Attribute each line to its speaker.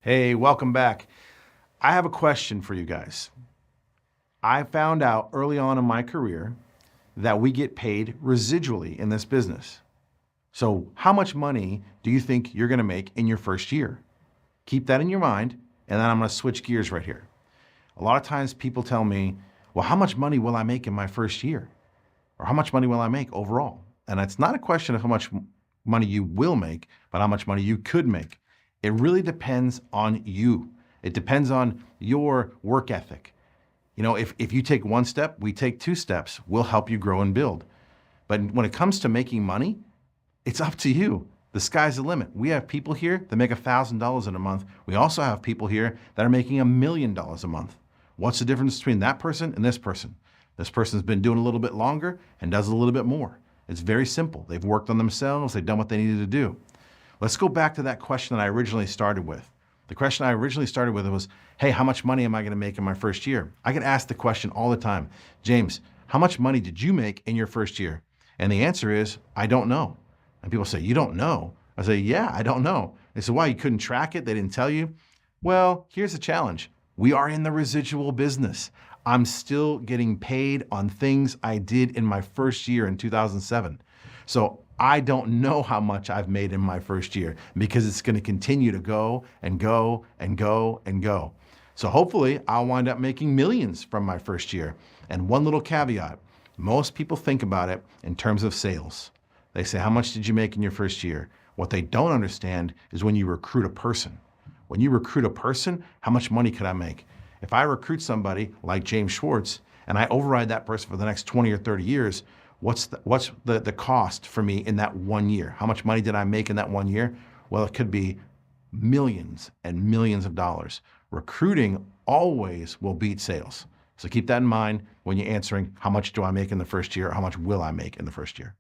Speaker 1: Hey, welcome back. I have a question for you guys. I found out early on in my career that we get paid residually in this business. So, how much money do you think you're going to make in your first year? Keep that in your mind, and then I'm going to switch gears right here. A lot of times people tell me, well, how much money will I make in my first year? Or how much money will I make overall? And it's not a question of how much money you will make, but how much money you could make. It really depends on you. It depends on your work ethic. You know, if you take one step, we take two steps. We'll help you grow and build. But when it comes to making money, it's up to you. The sky's the limit. We have people here that make $1,000 in a month. We also have people here that are making $1 million a month. What's the difference between that person and this person? This person's been doing a little bit longer and does a little bit more. It's very simple. They've worked on themselves. They've done what they needed to do. Let's go back to that question that I originally started with. The question I originally started with was, hey, how much money am I going to make in my first year? I get asked the question all the time, James, how much money did you make in your first year? And the answer is, I don't know. And people say, you don't know? I say, yeah, I don't know. They say, why, you couldn't track it? They didn't tell you? Well, here's the challenge. We are in the residual business. I'm still getting paid on things I did in my first year in 2007. So I don't know how much I've made in my first year because it's going to continue to go and go and go and go. So hopefully I'll wind up making millions from my first year. And one little caveat, most people think about it in terms of sales. They say, how much did you make in your first year? What they don't understand is when you recruit a person. When you recruit a person, how much money could I make? If I recruit somebody like James Schwartz and I override that person for the next 20 or 30 years, what's the cost for me in that 1 year? How much money did I make in that 1 year? Well, it could be millions and millions of dollars. Recruiting always will beat sales. So keep that in mind when you're answering how much do I make in the first year or how much will I make in the first year.